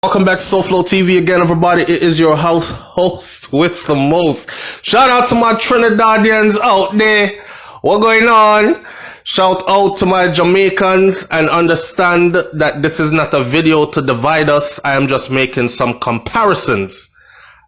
Welcome back to SoFlo TV again, everybody. It is your host with the most. Shout out to my Trinidadians out there. What going on? Shout out to my Jamaicans, and understand that this is not a video to divide us. I am just making some comparisons.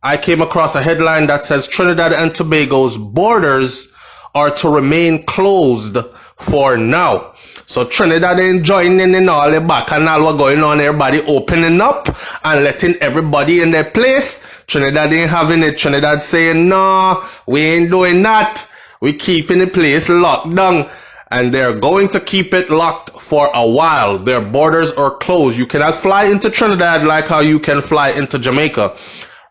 I came across a headline that says Trinidad and Tobago's borders are to remain closed for now. So Trinidad ain't joining in all the back and all what going on, everybody opening up and letting everybody in their place. Trinidad ain't having it. Trinidad saying, no, we ain't doing that. We keeping the place locked down. And they're going to keep it locked for a while. Their borders are closed. You cannot fly into Trinidad like how you can fly into Jamaica.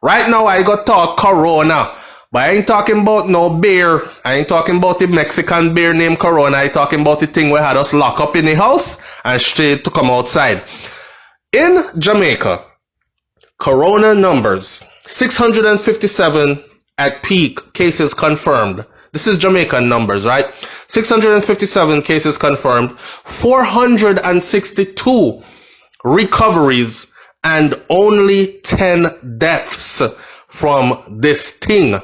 Right now, I got talk Corona. But I ain't talking about no beer. I ain't talking about the Mexican beer named Corona. I ain't talking about the thing where had us lock up in the house and straight to come outside. In Jamaica, Corona numbers 657 at peak cases confirmed. This is Jamaican numbers, right? 657 cases confirmed, 462 recoveries, and only 10 deaths from this thing.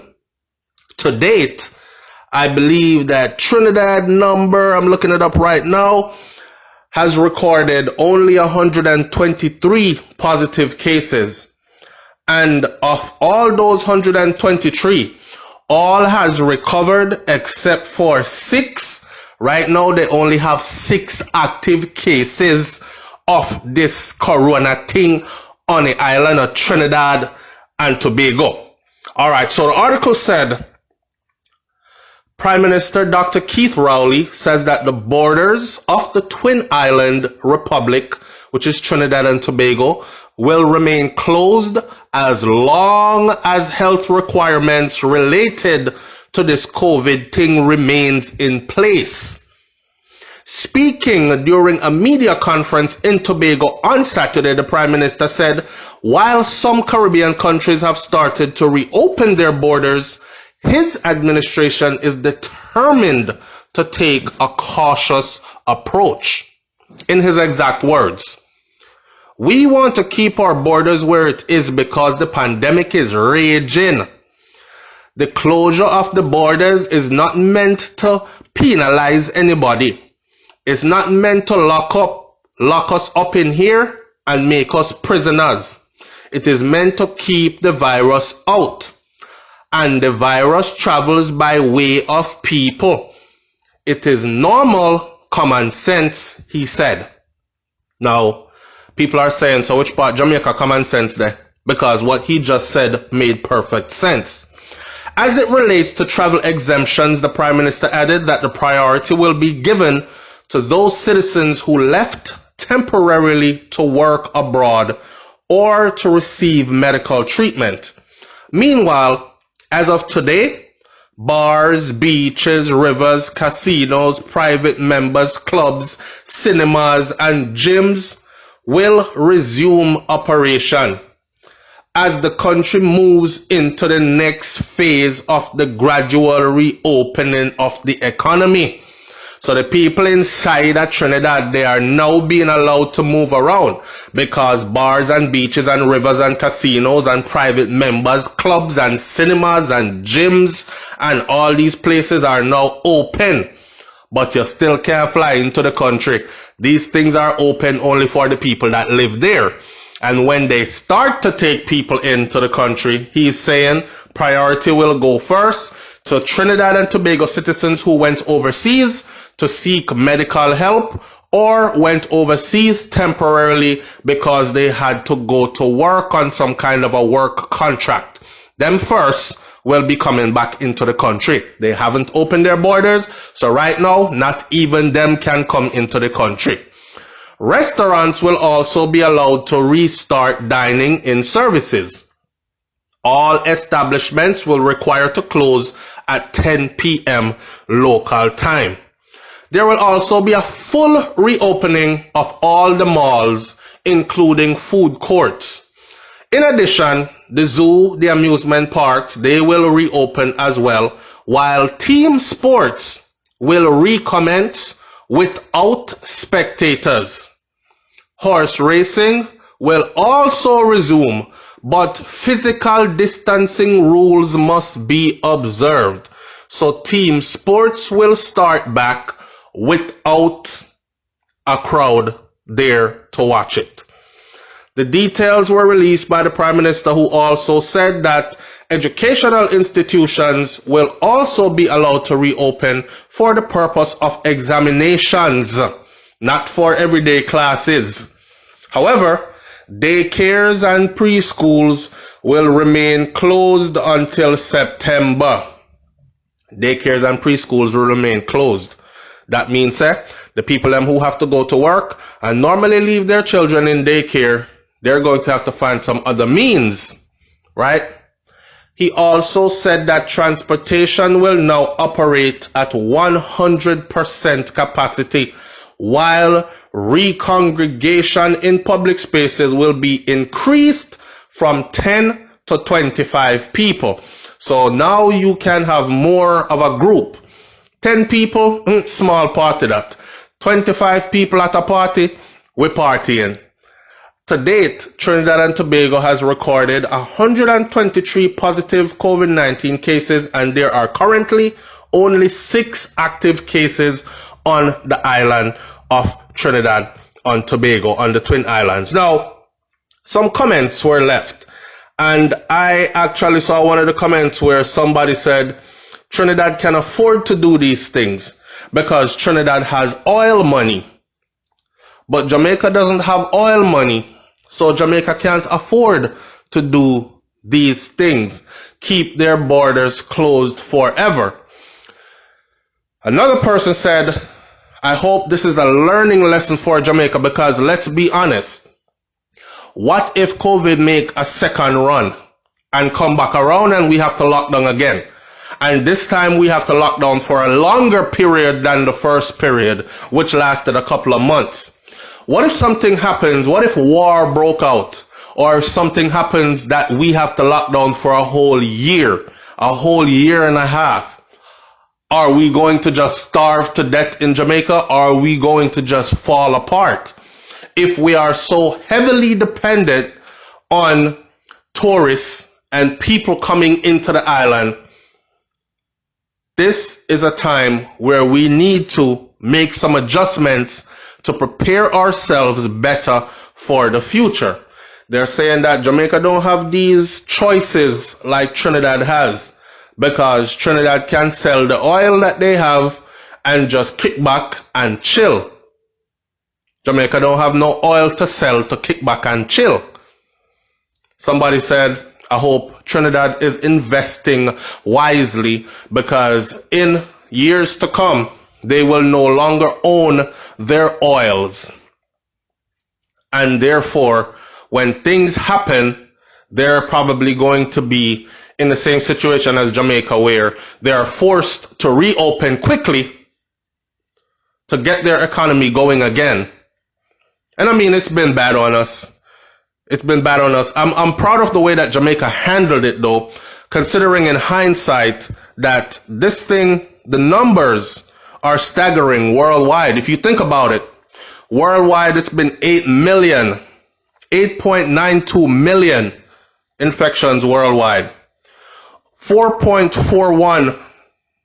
To date, I believe that Trinidad number, I'm looking it up right now, has recorded only 123 positive cases. And of all those 123, all has recovered except for 6. Right now, they only have 6 active cases of this corona thing on the island of Trinidad and Tobago. All right, so the article said, Prime Minister Dr. Keith Rowley says that the borders of the Twin Island Republic, which is Trinidad and Tobago, will remain closed as long as health requirements related to this COVID thing remains in place. Speaking during a media conference in Tobago on Saturday, the Prime Minister said, while some Caribbean countries have started to reopen their borders, his administration is determined to take a cautious approach. In his exact words, we want to keep our borders where it is because the pandemic is raging. The closure of the borders is not meant to penalize anybody. It's not meant to lock us up in here and make us prisoners. It is meant to keep the virus out. And the virus travels by way of people. It is normal common sense, he said. Now, people are saying, so which part Jamaica common sense there? Because what he just said made perfect sense. As it relates to travel exemptions, the Prime Minister added that the priority will be given to those citizens who left temporarily to work abroad or to receive medical treatment. Meanwhile, as of today, bars, beaches, rivers, casinos, private members, clubs, cinemas, and gyms will resume operation as the country moves into the next phase of the gradual reopening of the economy. So the people inside of Trinidad, they are now being allowed to move around because bars and beaches and rivers and casinos and private members, clubs and cinemas and gyms and all these places are now open. But you still can't fly into the country. These things are open only for the people that live there. And when they start to take people into the country, he's saying priority will go first to Trinidad and Tobago citizens who went overseas to seek medical help or went overseas temporarily because they had to go to work on some kind of a work contract. Them first will be coming back into the country. They haven't opened their borders, so right now, not even them can come into the country. Restaurants will also be allowed to restart dining in services. All establishments will require to close at 10 p.m. local time. There will also be a full reopening of all the malls, including food courts. In addition, the zoo, the amusement parks, they will reopen as well, while team sports will recommence without spectators. Horse racing will also resume, but physical distancing rules must be observed. So team sports will start back without a crowd there to watch it. The details were released by the Prime Minister, who also said that educational institutions will also be allowed to reopen for the purpose of examinations, not for everyday classes. However, daycares and preschools will remain closed until September. Daycares and preschools will remain closed. That means the people who have to go to work and normally leave their children in daycare, they're going to have to find some other means, right? He also said that transportation will now operate at 100% capacity, while recongregation in public spaces will be increased from 10 to 25 people. So now you can have more of a group. 10 people, small party that. 25 people at a party, we're partying. To date, Trinidad and Tobago has recorded 123 positive COVID-19 cases, and there are currently only 6 active cases on the island of Trinidad and Tobago, on the Twin Islands. Now, some comments were left, and I actually saw one of the comments where somebody said Trinidad can afford to do these things because Trinidad has oil money, but Jamaica doesn't have oil money, so Jamaica can't afford to do these things, keep their borders closed forever. Another person said, I hope this is a learning lesson for Jamaica, because let's be honest, what if COVID make a second run and come back around and we have to lock down again? And this time we have to lock down for a longer period than the first period, which lasted a couple of months. What if something happens? What if war broke out? Or if something happens that we have to lock down for a whole year and a half? Are we going to just starve to death in Jamaica? Or are we going to just fall apart? If we are so heavily dependent on tourists and people coming into the island, this is a time where we need to make some adjustments to prepare ourselves better for the future. They're saying that Jamaica don't have these choices like Trinidad has, because Trinidad can sell the oil that they have and just kick back and chill. Jamaica don't have no oil to sell to kick back and chill. Somebody said, I hope Trinidad is investing wisely, because in years to come, they will no longer own their oils. And therefore, when things happen, they're probably going to be in the same situation as Jamaica, where they are forced to reopen quickly to get their economy going again. And I mean, it's been bad on us. It's been bad on us. I'm proud of the way that Jamaica handled it, though, considering in hindsight that this thing, the numbers are staggering worldwide. If you think about it, worldwide, it's been 8.92 million infections worldwide. 4.41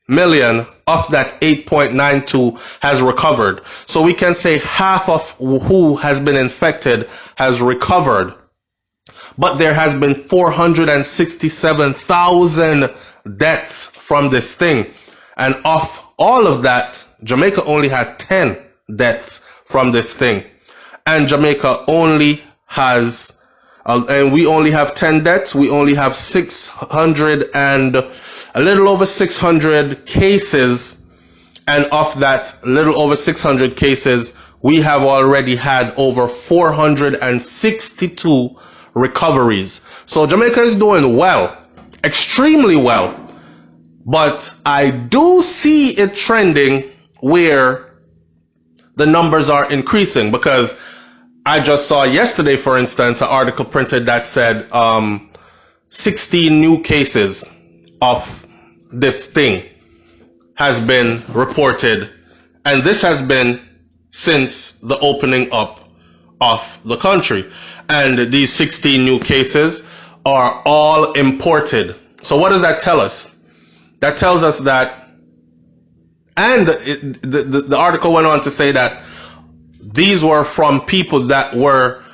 million of that 8.92 has recovered. So we can say half of who has been infected has recovered. But there has been 467,000 deaths from this thing. And of all of that, Jamaica only has 10 deaths from this thing. And Jamaica only has, and we only have 10 deaths. We only have 600 and a little over 600 cases. And of that little over 600 cases, we have already had over 462 recoveries. So Jamaica is doing well, extremely well. But I do see it trending where the numbers are increasing, because I just saw yesterday, for instance, an article printed that said 16 new cases of this thing has been reported, and this has been since the opening up of the country. and these 16 new cases are all imported. So what does that tell us? That tells us that, and the article went on to say that these were from people that were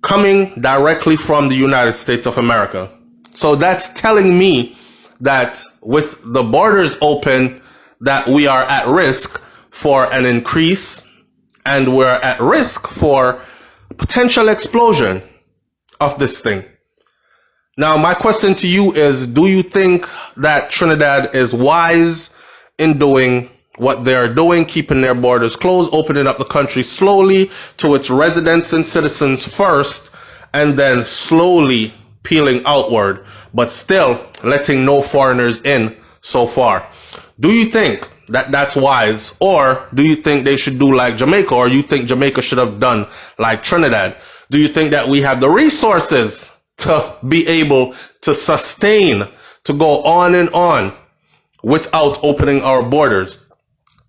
coming directly from the United States of America. So that's telling me that with the borders open, that we are at risk for an increase, and we're at risk for potential explosion of this thing. Now, my question to you is, do you think that Trinidad is wise in doing what they're doing, keeping their borders closed, opening up the country slowly to its residents and citizens first, and then slowly peeling outward, but still letting no foreigners in so far? Do you think that that's wise, or do you think they should do like Jamaica, or you think Jamaica should have done like Trinidad? Do you think that we have the resources to be able to sustain, to go on and on without opening our borders?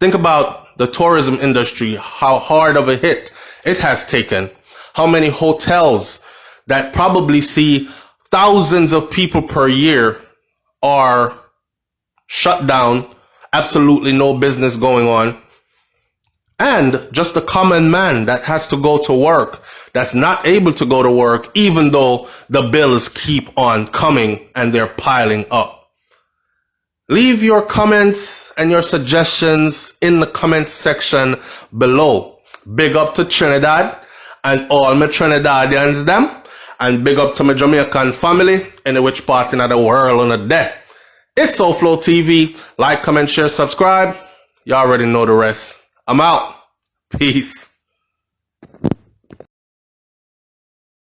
Think about the tourism industry, how hard of a hit it has taken. How many hotels that probably see thousands of people per year are shut down, absolutely no business going on. And just the common man that has to go to work, that's not able to go to work, even though the bills keep on coming and they're piling up. Leave your comments and your suggestions in the comments section below. Big up to Trinidad and all my Trinidadians them, and big up to my Jamaican family in which part in the world on the day. It's SoFlo TV. Like, comment, share, subscribe. You already know the rest. I'm out. Peace.